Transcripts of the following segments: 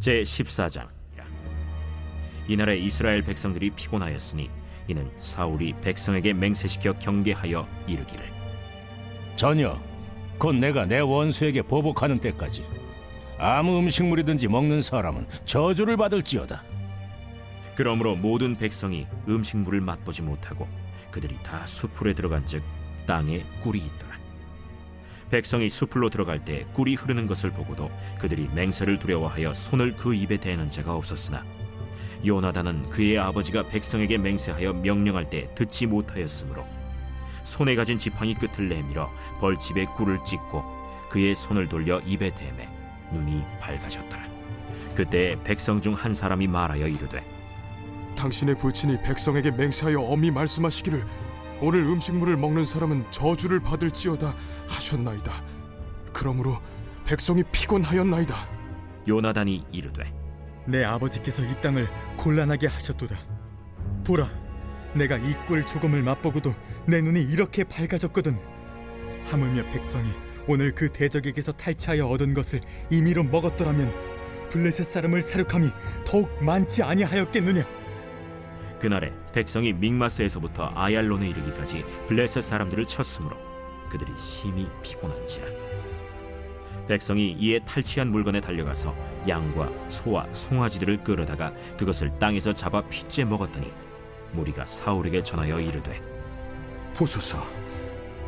제14장. 이날에 이스라엘 백성들이 피곤하였으니 이는 사울이 백성에게 맹세시켜 경계하여 이르기를, 전혀 곧 내가 내 원수에게 보복하는 때까지 아무 음식물이든지 먹는 사람은 저주를 받을지어다. 그러므로 모든 백성이 음식물을 맛보지 못하고 그들이 다 수풀에 들어간즉 땅에 꿀이 있더라. 백성이 수풀로 들어갈 때 꿀이 흐르는 것을 보고도 그들이 맹세를 두려워하여 손을 그 입에 대는 자가 없었으나 요나단은 그의 아버지가 백성에게 맹세하여 명령할 때 듣지 못하였으므로 손에 가진 지팡이 끝을 내밀어 벌집에 꿀을 찍고 그의 손을 돌려 입에 대매 눈이 밝아졌더라. 그때 백성 중 한 사람이 말하여 이르되, 당신의 부친이 백성에게 맹세하여 엄히 말씀하시기를 오늘 음식물을 먹는 사람은 저주를 받을지어다 하셨나이다. 그러므로 백성이 피곤하였나이다. 요나단이 이르되, 내 아버지께서 이 땅을 곤란하게 하셨도다. 보라, 내가 이 꿀 조금을 맛보고도 내 눈이 이렇게 밝아졌거든. 하물며 백성이 오늘 그 대적에게서 탈취하여 얻은 것을 임의로 먹었더라면 블레셋 사람을 사륙함이 더욱 많지 아니하였겠느냐. 그날에 백성이 믹마스에서부터 아얄론에 이르기까지 블레셋 사람들을 쳤으므로 그들이 심히 피곤한지라. 백성이 이에 탈취한 물건에 달려가서 양과 소와 송아지들을 끌어다가 그것을 땅에서 잡아 핏째 먹었더니 무리가 사울에게 전하여 이르되, 보소서,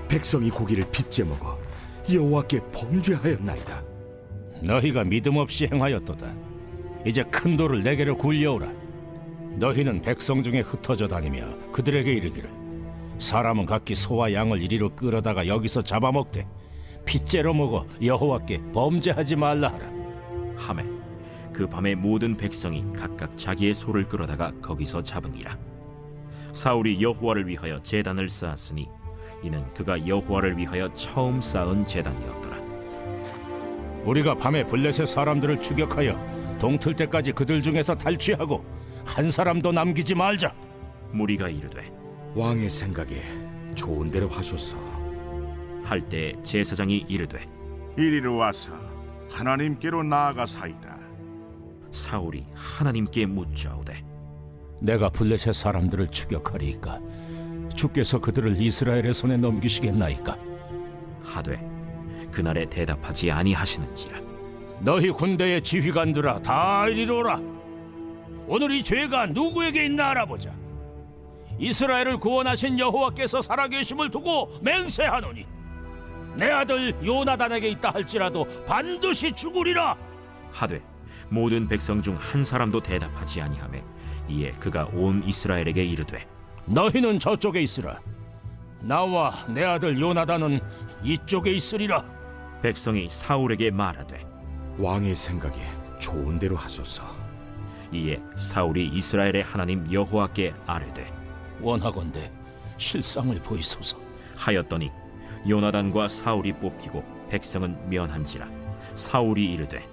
백성이 고기를 빚제 먹어 여호와께 범죄하였나이다. 너희가 믿음 없이 행하였도다. 이제 큰 돌을 내게로 굴려오라. 너희는 백성 중에 흩어져 다니며 그들에게 이르기를, 사람은 각기 소와 양을 이리로 끌어다가 여기서 잡아먹되 핏째로 먹어 여호와께 범죄하지 말라 하라. 하매 그 밤에 모든 백성이 각각 자기의 소를 끌어다가 거기서 잡으니라. 사울이 여호와를 위하여 제단을 쌓았으니 이는 그가 여호와를 위하여 처음 쌓은 제단이었더라. 우리가 밤에 블레셋 사람들을 추격하여 동틀 때까지 그들 중에서 탈취하고 한 사람도 남기지 말자. 무리가 이르되, 왕의 생각에 좋은 대로 하소서. 할 때 제사장이 이르되, 이리로 와서 하나님께로 나아가사이다. 사울이 하나님께 묻자오되, 내가 블레셋 사람들을 추격하리이까 주께서 그들을 이스라엘의 손에 넘기시겠나이까? 하되 그날에 대답하지 아니하시는지라. 너희 군대의 지휘관들아, 다 이리로 오라. 오늘 이 죄가 누구에게 있나 알아보자. 이스라엘을 구원하신 여호와께서 살아계심을 두고 맹세하노니 내 아들 요나단에게 있다 할지라도 반드시 죽으리라. 하되 모든 백성 중 한 사람도 대답하지 아니하매 이에 그가 온 이스라엘에게 이르되, 너희는 저쪽에 있으라. 나와 내 아들 요나단은 이쪽에 있으리라. 백성이 사울에게 말하되, 왕의 생각에 좋은 대로 하소서. 이에 사울이 이스라엘의 하나님 여호와께 아뢰되, 원하건대 실상을 보이소서. 하였더니 요나단과 사울이 뽑히고 백성은 면한지라. 사울이 이르되,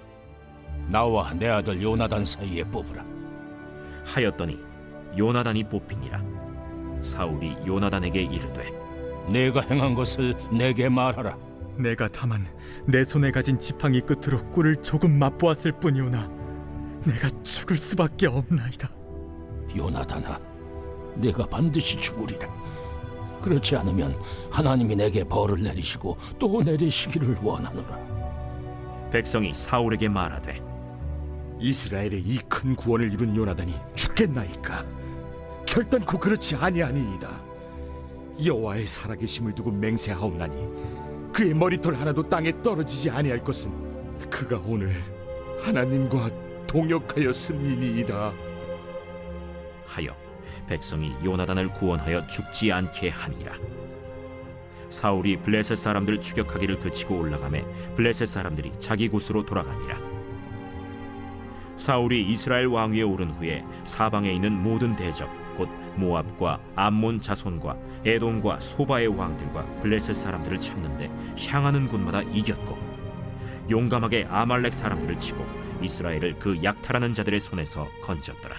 나와 내 아들 요나단 사이에 뽑으라. 하였더니 요나단이 뽑히니라. 사울이 요나단에게 이르되, 내가 행한 것을 내게 말하라. 내가 다만 내 손에 가진 지팡이 끝으로 꿀을 조금 맛보았을 뿐이오나 내가 죽을 수밖에 없나이다. 요나단아, 내가 반드시 죽으리라. 그렇지 않으면 하나님이 내게 벌을 내리시고 또 내리시기를 원하노라. 백성이 사울에게 말하되, 이스라엘의 이 큰 구원을 이룬 요나단이 죽겠나이까? 결단코 그렇지 아니하니이다. 여호와의 살아계심을 두고 맹세하옵나니 그의 머리털 하나도 땅에 떨어지지 아니할 것은 그가 오늘 하나님과 동역하였음이니이다. 하여 백성이 요나단을 구원하여 죽지 않게 하니라. 사울이 블레셋 사람들 추격하기를 그치고 올라가매 블레셋 사람들이 자기 곳으로 돌아가니라. 사울이 이스라엘 왕위에 오른 후에 사방에 있는 모든 대적 곧 모압과 암몬 자손과 에돔과 소바의 왕들과 블레셋 사람들을 쳤는데 향하는 곳마다 이겼고 용감하게 아말렉 사람들을 치고 이스라엘을 그 약탈하는 자들의 손에서 건졌더라.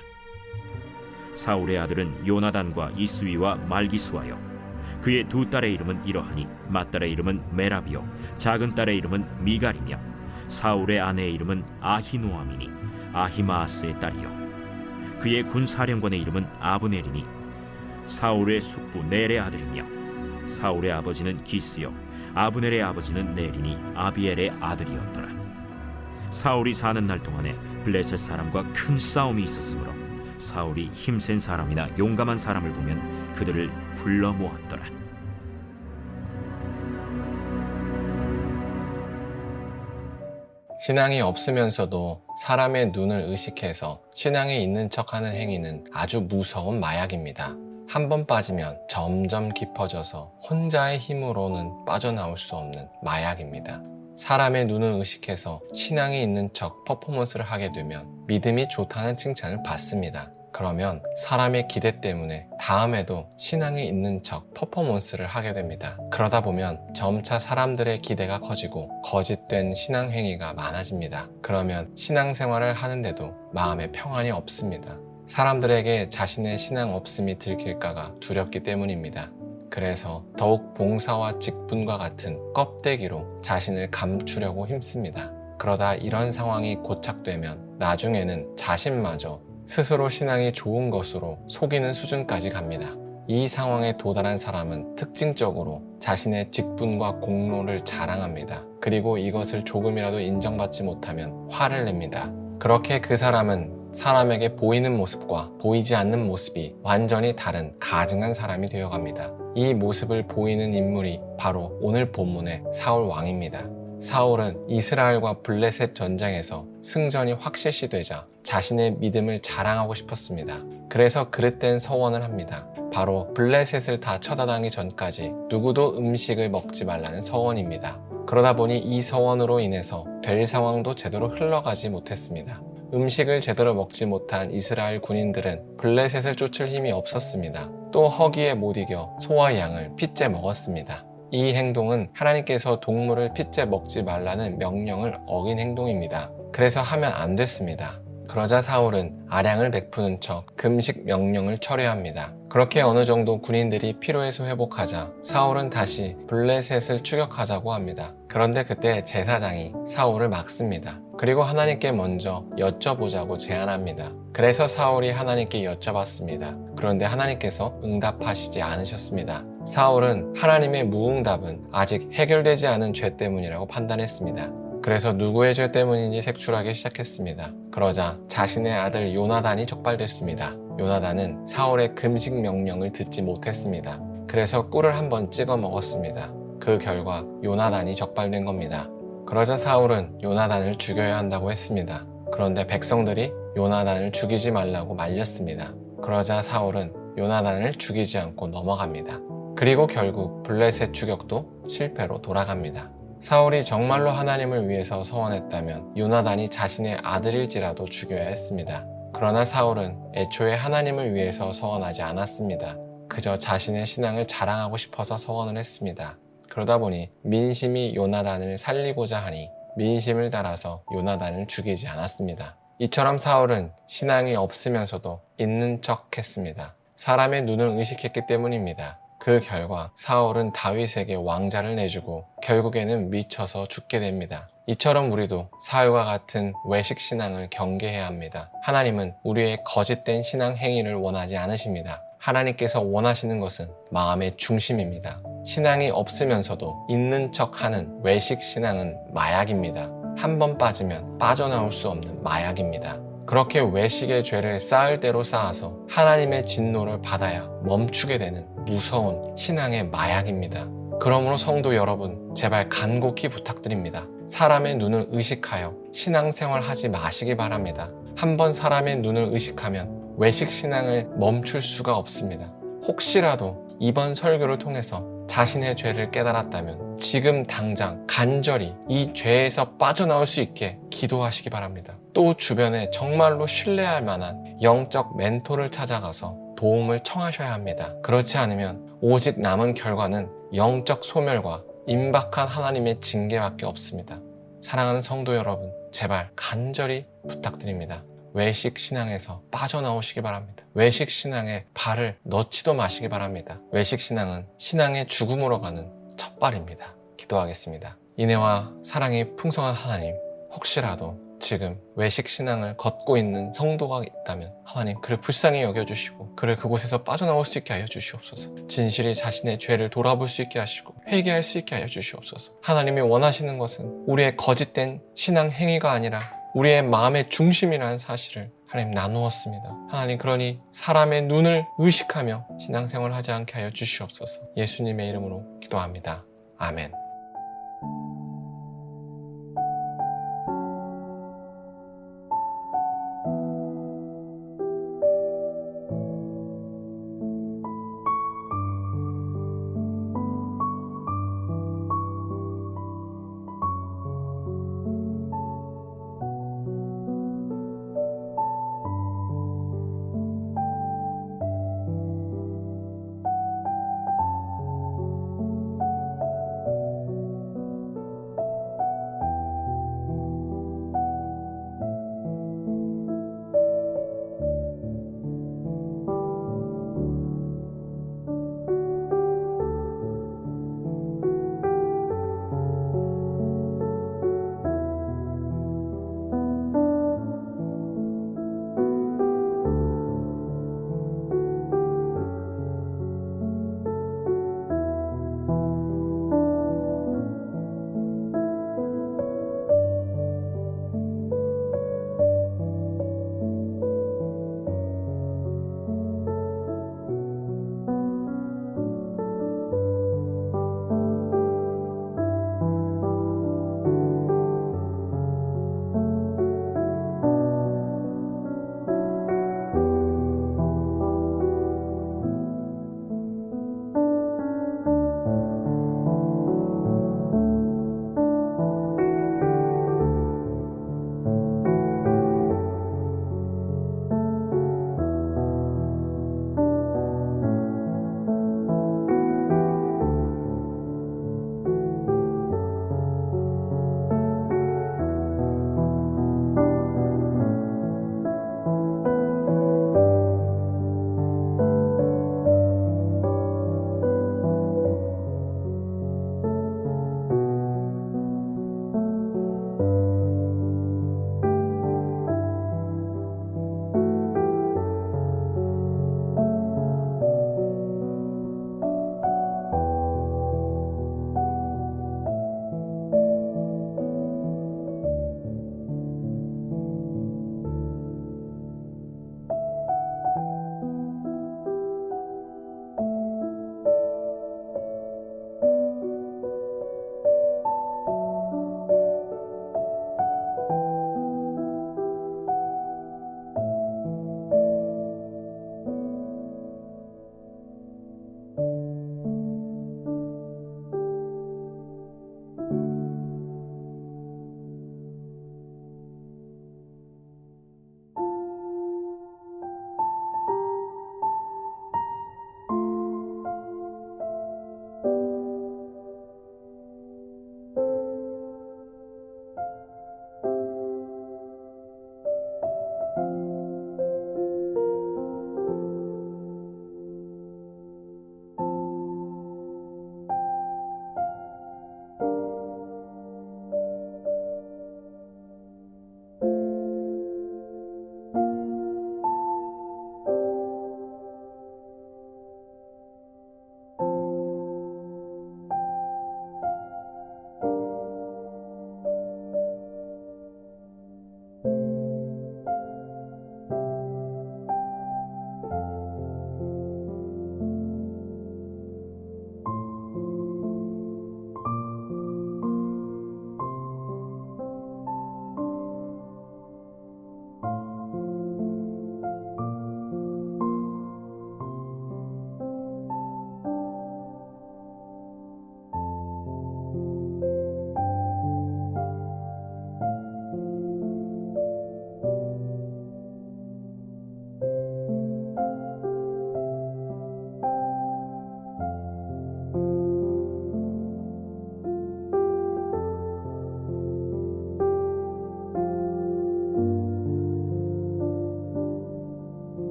사울의 아들은 요나단과 이스위와 말기수하여 그의 두 딸의 이름은 이러하니 맏딸의 이름은 메라비요 작은 딸의 이름은 미갈이며 사울의 아내의 이름은 아히노아미니 아히마아스의 딸이요 그의 군사령관의 이름은 아브넬이니 사울의 숙부 넬의 아들이며 사울의 아버지는 기스요 아브넬의 아버지는 넬이니 아비엘의 아들이었더라. 사울이 사는 날 동안에 블레셋 사람과 큰 싸움이 있었으므로 사울이 힘센 사람이나 용감한 사람을 보면 그들을 불러 모았더라. 신앙이 없으면서도 사람의 눈을 의식해서 신앙이 있는 척하는 행위는 아주 무서운 마약입니다. 한 번 빠지면 점점 깊어져서 혼자의 힘으로는 빠져나올 수 없는 마약입니다. 사람의 눈을 의식해서 신앙이 있는 척 퍼포먼스를 하게 되면 믿음이 좋다는 칭찬을 받습니다. 그러면 사람의 기대 때문에 다음에도 신앙이 있는 척 퍼포먼스를 하게 됩니다. 그러다 보면 점차 사람들의 기대가 커지고 거짓된 신앙 행위가 많아집니다. 그러면 신앙생활을 하는데도 마음에 평안이 없습니다. 사람들에게 자신의 신앙 없음이 들킬까가 두렵기 때문입니다. 그래서 더욱 봉사와 직분과 같은 껍데기로 자신을 감추려고 힘씁니다. 그러다 이런 상황이 고착되면 나중에는 자신마저 스스로 신앙이 좋은 것으로 속이는 수준까지 갑니다. 이 상황에 도달한 사람은 특징적으로 자신의 직분과 공로를 자랑합니다. 그리고 이것을 조금이라도 인정받지 못하면 화를 냅니다. 그렇게 그 사람은 사람에게 보이는 모습과 보이지 않는 모습이 완전히 다른 가증한 사람이 되어갑니다. 이 모습을 보이는 인물이 바로 오늘 본문의 사울 왕입니다. 사울은 이스라엘과 블레셋 전쟁에서 승전이 확실시되자 자신의 믿음을 자랑하고 싶었습니다. 그래서 그릇된 서원을 합니다. 바로 블레셋을 다 쳐다다기 전까지 누구도 음식을 먹지 말라는 서원입니다. 그러다 보니 이 서원으로 인해서 될 상황도 제대로 흘러가지 못했습니다. 음식을 제대로 먹지 못한 이스라엘 군인들은 블레셋을 쫓을 힘이 없었습니다. 또 허기에 못 이겨 소와 양을 핏째 먹었습니다. 이 행동은 하나님께서 동물을 핏째 먹지 말라는 명령을 어긴 행동입니다. 그래서 하면 안 됐습니다. 그러자 사울은 아량을 베푸는 척 금식 명령을 철회합니다. 그렇게 어느 정도 군인들이 피로에서 회복하자 사울은 다시 블레셋을 추격하자고 합니다. 그런데 그때 제사장이 사울을 막습니다. 그리고 하나님께 먼저 여쭤보자고 제안합니다. 그래서 사울이 하나님께 여쭤봤습니다. 그런데 하나님께서 응답하시지 않으셨습니다. 사울은 하나님의 무응답은 아직 해결되지 않은 죄 때문이라고 판단했습니다. 그래서 누구의 죄 때문인지 색출하기 시작했습니다. 그러자 자신의 아들 요나단이 적발됐습니다. 요나단은 사울의 금식 명령을 듣지 못했습니다. 그래서 꿀을 한번 찍어 먹었습니다. 그 결과 요나단이 적발된 겁니다. 그러자 사울은 요나단을 죽여야 한다고 했습니다. 그런데 백성들이 요나단을 죽이지 말라고 말렸습니다. 그러자 사울은 요나단을 죽이지 않고 넘어갑니다. 그리고 결국 블레셋 추격도 실패로 돌아갑니다. 사울이 정말로 하나님을 위해서 서원했다면 요나단이 자신의 아들일지라도 죽여야 했습니다. 그러나 사울은 애초에 하나님을 위해서 서원하지 않았습니다. 그저 자신의 신앙을 자랑하고 싶어서 서원을 했습니다. 그러다 보니 민심이 요나단을 살리고자 하니 민심을 따라서 요나단을 죽이지 않았습니다. 이처럼 사울은 신앙이 없으면서도 있는 척 했습니다. 사람의 눈을 의식했기 때문입니다. 그 결과 사울은 다윗에게 왕자를 내주고 결국에는 미쳐서 죽게 됩니다. 이처럼 우리도 사울과 같은 외식 신앙을 경계해야 합니다. 하나님은 우리의 거짓된 신앙 행위를 원하지 않으십니다. 하나님께서 원하시는 것은 마음의 중심입니다. 신앙이 없으면서도 있는 척하는 외식 신앙은 마약입니다. 한 번 빠지면 빠져나올 수 없는 마약입니다. 그렇게 외식의 죄를 쌓을 대로 쌓아서 하나님의 진노를 받아야 멈추게 되는 무서운 신앙의 마약입니다. 그러므로 성도 여러분, 제발 간곡히 부탁드립니다. 사람의 눈을 의식하여 신앙생활 하지 마시기 바랍니다. 한번 사람의 눈을 의식하면 외식 신앙을 멈출 수가 없습니다. 혹시라도 이번 설교를 통해서 자신의 죄를 깨달았다면 지금 당장 간절히 이 죄에서 빠져나올 수 있게 기도하시기 바랍니다. 또 주변에 정말로 신뢰할 만한 영적 멘토를 찾아가서 도움을 청하셔야 합니다. 그렇지 않으면 오직 남은 결과는 영적 소멸과 임박한 하나님의 징계밖에 없습니다. 사랑하는 성도 여러분, 제발 간절히 부탁드립니다. 외식 신앙에서 빠져나오시기 바랍니다. 외식 신앙에 발을 넣지도 마시기 바랍니다. 외식 신앙은 신앙의 죽음으로 가는 첫발입니다. 기도하겠습니다. 인애와 사랑이 풍성한 하나님, 혹시라도 지금 외식 신앙을 걷고 있는 성도가 있다면 하나님 그를 불쌍히 여겨주시고 그를 그곳에서 빠져나올 수 있게 하여 주시옵소서. 진실이 자신의 죄를 돌아볼 수 있게 하시고 회개할 수 있게 하여 주시옵소서. 하나님이 원하시는 것은 우리의 거짓된 신앙 행위가 아니라 우리의 마음의 중심이라는 사실을 하나님 나누었습니다. 하나님 그러니 사람의 눈을 의식하며 신앙생활을 하지 않게 하여 주시옵소서. 예수님의 이름으로 기도합니다. 아멘.